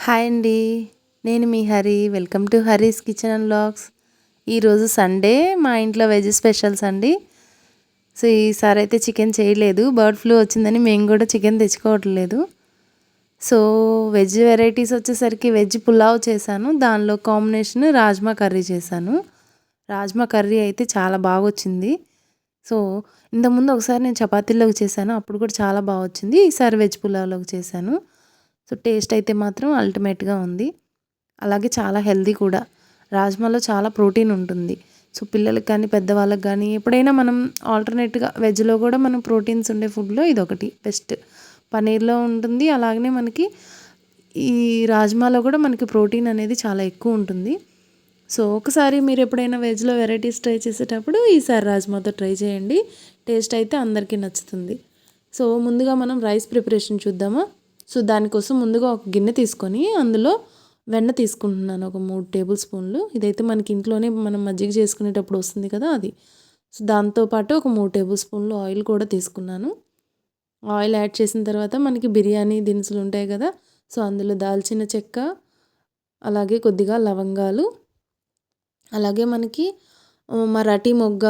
Hi అండి. నేను మీ Hari. Welcome to Hari's kitchen and vlogs. ఈరోజు సండే మా ఇంట్లో వెజ్ స్పెషల్స్ అండి. సో ఈసారి అయితే చికెన్ చేయలేదు. బర్డ్ ఫ్లూ వచ్చిందని మేము కూడా చికెన్ తెచ్చుకోవట్లేదు. సో వెజ్ వెరైటీస్ వచ్చేసరికి వెజ్ పులావ్ చేశాను. దానిలో కాంబినేషన్ రాజ్మా కర్రీ చేశాను. రాజ్మా కర్రీ అయితే చాలా బాగా వచ్చింది. సో ఇంతకుముందు ఒకసారి నేను చపాతీలోకి చేశాను. అప్పుడు కూడా చాలా బాగా వచ్చింది. ఈసారి వెజ్ పులావ్లోకి చేశాను. సో టేస్ట్ అయితే మాత్రం అల్టిమేట్గా ఉంది. అలాగే చాలా హెల్దీ కూడా. రాజ్మాలో చాలా ప్రోటీన్ ఉంటుంది. సో పిల్లలకి కానీ పెద్దవాళ్ళకి కానీ ఎప్పుడైనా మనం ఆల్టర్నేట్గా వెజ్లో కూడా మనం ప్రోటీన్స్ ఉండే ఫుడ్లో ఇదొకటి బెస్ట్. పనీర్లో ఉంటుంది. అలాగనే మనకి ఈ రాజ్మాలో కూడా మనకి ప్రోటీన్ అనేది చాలా ఎక్కువ ఉంటుంది. సో ఒకసారి మీరు ఎప్పుడైనా వెజ్లో వెరైటీస్ ట్రై చేసేటప్పుడు ఈసారి రాజ్మాతో ట్రై చేయండి. టేస్ట్ అయితే అందరికీ నచ్చుతుంది. సో ముందుగా మనం రైస్ ప్రిపరేషన్ చూద్దామా. సో దానికోసం ముందుగా ఒక గిన్నె తీసుకొని అందులో వెన్న తీసుకుంటున్నాను. ఒక 3 టేబుల్ స్పూన్లు. ఇదైతే మనకి ఇంట్లోనే మనం మజ్జిగ చేసుకునేటప్పుడు వస్తుంది కదా అది. సో దాంతోపాటు ఒక 3 టేబుల్ స్పూన్లు ఆయిల్ కూడా తీసుకున్నాను. ఆయిల్ యాడ్ చేసిన తర్వాత మనకి బిర్యానీ దినుసులు ఉంటాయి కదా. సో అందులో దాల్చిన చెక్క, అలాగే కొద్దిగా లవంగాలు, అలాగే మనకి మరాఠీ మొగ్గ,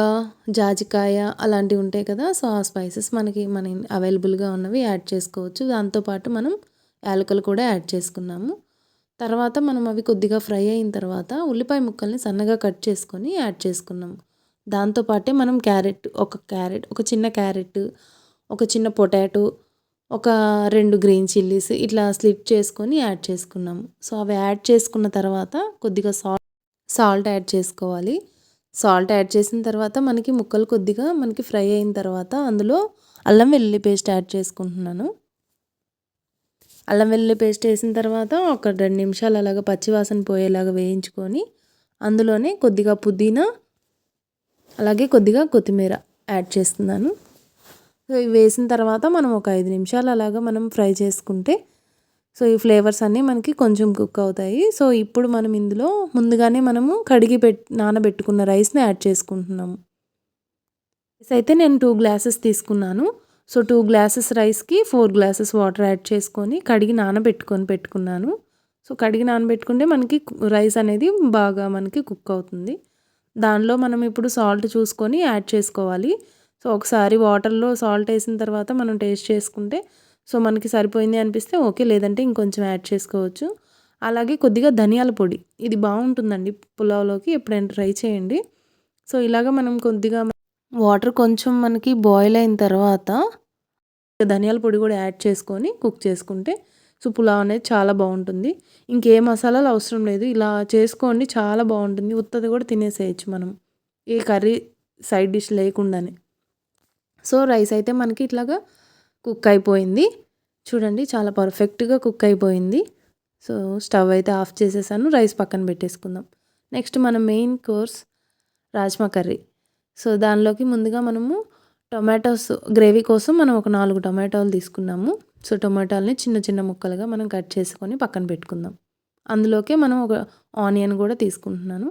జాజికాయ అలాంటివి ఉంటాయి కదా. సో ఆ స్పైసెస్ మన అవైలబుల్గా ఉన్నవి యాడ్ చేసుకోవచ్చు. దాంతోపాటు మనం యాలకులు కూడా యాడ్ చేసుకున్నాము. తర్వాత మనం అవి కొద్దిగా ఫ్రై అయిన తర్వాత ఉల్లిపాయ ముక్కల్ని సన్నగా కట్ చేసుకొని యాడ్ చేసుకున్నాము. దాంతోపాటే మనం ఒక చిన్న క్యారెట్, ఒక చిన్న పొటాటో, ఒక 2 గ్రీన్ చిల్లీస్ ఇట్లా స్లిట్ చేసుకొని యాడ్ చేసుకున్నాము. సో అవి యాడ్ చేసుకున్న తర్వాత కొద్దిగా సాల్ట్ యాడ్ చేసుకోవాలి. సాల్ట్ యాడ్ చేసిన తర్వాత మనకి ముక్కలు కొద్దిగా మనకి ఫ్రై అయిన తర్వాత అందులో అల్లం వెల్లుల్లి పేస్ట్ యాడ్ చేసుకుంటున్నాను. అల్లం వెల్లుల్లి పేస్ట్ వేసిన తర్వాత ఒక 2 నిమిషాలు అలాగా పచ్చివాసన పోయేలాగా వేయించుకొని అందులోనే కొద్దిగా పుదీనా, అలాగే కొద్దిగా కొత్తిమీర యాడ్ చేస్తున్నాను. సో ఇవి వేసిన తర్వాత మనం ఒక 5 నిమిషాలు అలాగా మనం ఫ్రై చేసుకుంటే సో ఈ ఫ్లేవర్స్ అన్నీ మనకి కొంచెం కుక్ అవుతాయి. సో ఇప్పుడు మనం ఇందులో ముందుగానే మనము నానబెట్టుకున్న రైస్ని యాడ్ చేసుకుంటున్నాము. రైస్ అయితే నేను 2 గ్లాసెస్ తీసుకున్నాను. సో 2 గ్లాసెస్ రైస్కి 4 గ్లాసెస్ వాటర్ యాడ్ చేసుకొని కడిగి పెట్టుకున్నాను. సో కడిగి నానబెట్టుకుంటే మనకి రైస్ అనేది బాగా మనకి కుక్ అవుతుంది. దానిలో మనం ఇప్పుడు సాల్ట్ చూసుకొని యాడ్ చేసుకోవాలి. సో ఒకసారి వాటర్లో సాల్ట్ వేసిన తర్వాత మనం టేస్ట్ చేసుకుంటే సో మనకి సరిపోయింది అనిపిస్తే ఓకే, లేదంటే ఇంకొంచెం యాడ్ చేసుకోవచ్చు. అలాగే కొద్దిగా ధనియాల పొడి, ఇది బాగుంటుందండి పులావ్లోకి, ఎప్పుడైనా ట్రై చేయండి. సో ఇలాగ మనం కొద్దిగా వాటర్ కొంచెం మనకి బాయిల్ అయిన తర్వాత ధనియాల పొడి కూడా యాడ్ చేసుకొని కుక్ చేసుకుంటే సో పులావ్ అనేది చాలా బాగుంటుంది. ఇంకే మసాలాలు అవసరం లేదు. ఇలా చేసుకోండి, చాలా బాగుంటుంది. ఉత్తది కూడా తినేసేయచ్చు మనం, ఏ కర్రీ సైడ్ డిష్ లేకుండానే. సో రైస్ అయితే మనకి ఇట్లాగా కుక్ అయిపోయింది. చూడండి చాలా పర్ఫెక్ట్గా కుక్ అయిపోయింది. సో స్టవ్ అయితే ఆఫ్ చేసేసాను. రైస్ పక్కన పెట్టేసుకుందాం. నెక్స్ట్ మన main course rajma curry. So దానిలోకి ముందుగా మనము టొమాటోస్ గ్రేవీ కోసం మనం ఒక 4 టొమాటోలు తీసుకున్నాము. సో టొమాటోల్ని చిన్న చిన్న ముక్కలుగా మనం కట్ చేసుకొని పక్కన పెట్టుకుందాం. అందులోకే మనం ఒక ఆనియన్ కూడా తీసుకుంటున్నాను.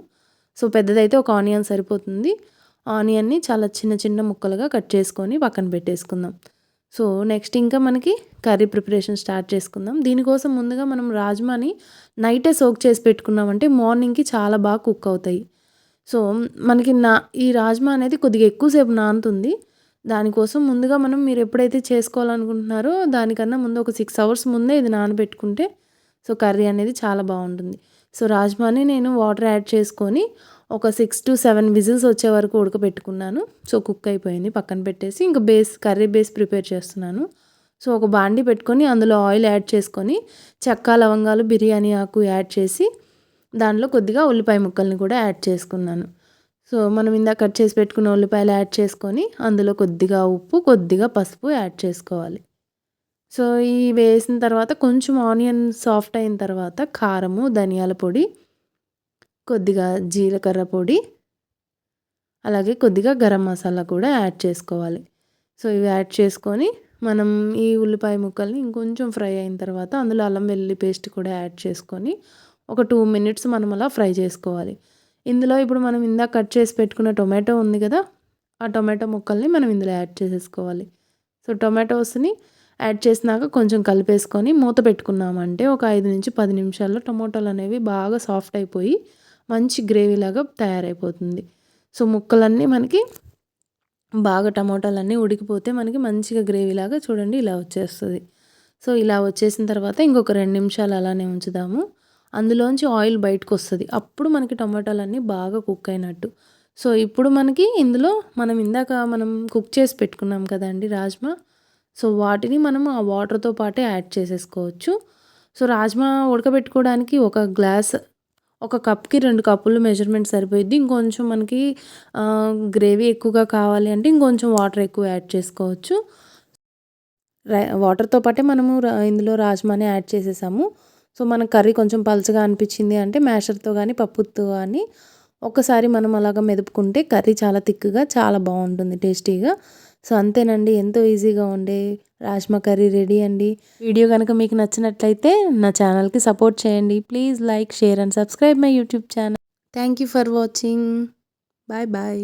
సో పెద్దదైతే ఒక ఆనియన్ సరిపోతుంది. ఆనియన్ని చాలా చిన్న చిన్న ముక్కలుగా కట్ చేసుకొని పక్కన పెట్టేసుకుందాం. సో నెక్స్ట్ ఇంకా మనకి కర్రీ ప్రిపరేషన్ స్టార్ట్ చేసుకుందాం. దీనికోసం ముందుగా మనం రాజ్మాని నైటే సోక్ చేసి పెట్టుకున్నామంటే మార్నింగ్కి చాలా బాగా కుక్ అవుతాయి. సో మనకి ఈ రాజ్మా అనేది కొద్దిగా ఎక్కువసేపు నానుతుంది. దానికోసం ముందుగా మీరు ఎప్పుడైతే చేసుకోవాలనుకుంటున్నారో దానికన్నా ముందు ఒక 6 అవర్స్ ముందే ఇది నానబెట్టుకుంటే సో కర్రీ అనేది చాలా బాగుంటుంది. సో రాజ్మాని నేను వాటర్ యాడ్ చేసుకొని ఒక 6 to 7 విజిల్స్ వచ్చే వరకు ఉడకబెట్టుకున్నాను. సో కుక్ అయిపోయింది, పక్కన పెట్టేసి ఇంకా కర్రీ బేస్ ప్రిపేర్ చేస్తున్నాను. సో ఒక బాండి పెట్టుకొని అందులో ఆయిల్ యాడ్ చేసుకొని చెక్క, లవంగాలు, బిర్యానీ ఆకు యాడ్ చేసి దానిలో కొద్దిగా ఉల్లిపాయ ముక్కల్ని కూడా యాడ్ చేసుకున్నాను. సో మనం ఇందాక కట్ చేసి పెట్టుకున్న ఉల్లిపాయలు యాడ్ చేసుకొని అందులో కొద్దిగా ఉప్పు, కొద్దిగా పసుపు యాడ్ చేసుకోవాలి. సో ఈ వేసిన తర్వాత కొంచెం ఆనియన్ సాఫ్ట్ అయిన తర్వాత కారము, ధనియాల పొడి, కొద్దిగా జీలకర్ర పొడి, అలాగే కొద్దిగా గరం మసాలా కూడా యాడ్ చేసుకోవాలి. సో ఇవి యాడ్ చేసుకొని మనం ఈ ఉల్లిపాయ ముక్కల్ని ఇంకొంచెం ఫ్రై అయిన తర్వాత అందులో అల్లం వెల్లుల్లి పేస్ట్ కూడా యాడ్ చేసుకొని ఒక 2 మినిట్స్ మనం అలా ఫ్రై చేసుకోవాలి. ఇందులో ఇప్పుడు మనం ఇందాక కట్ చేసి పెట్టుకున్న టొమాటో ఉంది కదా, ఆ టొమాటో ముక్కల్ని మనం ఇందులో యాడ్ చేసేసుకోవాలి. సో టొమాటోస్ని యాడ్ చేసినాక కొంచెం కలిపేసుకొని మూత పెట్టుకున్నామంటే ఒక 5-10 నిమిషాల్లో టమోటాలు అనేవి బాగా సాఫ్ట్ అయిపోయి మంచి గ్రేవీలాగా తయారైపోతుంది. సో ముక్కలన్నీ మనకి బాగా టమోటాలన్నీ ఉడికిపోతే మనకి మంచిగా గ్రేవీలాగా చూడండి ఇలా వచ్చేస్తుంది. సో ఇలా వచ్చేసిన తర్వాత ఇంకొక 2 నిమిషాలు అలానే ఉంచుదాము. అందులోంచి ఆయిల్ బయటకు వస్తుంది. అప్పుడు మనకి టమాటాలన్నీ బాగా కుక్ అయినట్టు. సో ఇప్పుడు మనకి ఇందులో మనం కుక్ చేసి పెట్టుకున్నాం కదండి రాజ్మా. సో వాటిని మనం ఆ వాటర్తో పాటే యాడ్ చేసేసుకోవచ్చు. సో రాజ్మా ఉడకబెట్టుకోవడానికి ఒక కప్‌కి 2 కప్పులు మెజర్‌మెంట్ సరిపోయిద్ది. ఇంకొంచెం మనకి గ్రేవీ ఎక్కువగా కావాలి అంటే ఇంకొంచెం వాటర్ ఎక్కువ యాడ్ చేసుకోవచ్చు. వాటర్తో పాటే మనము ఇందులో రాజ్మాని యాడ్ చేసేసాము. సో మన కర్రీ కొంచెం పలచగా అనిపించింది అంటే మ్యాషర్తో కానీ పప్పుతో కానీ ఒక్కసారి మనం అలాగ మెదుపుకుంటే కర్రీ చాలా థిక్‌గా చాలా బాగుంటుంది టేస్టీగా. సో అంతేనండి, ఎంతో ఈజీగా ఉండే రాజ్మా కర్రీ రెడీ అండి. వీడియో కనుక మీకు నచ్చినట్లయితే నా ఛానల్కి సపోర్ట్ చేయండి. Please like, share and subscribe my YouTube channel. Thank you for watching. Bye bye.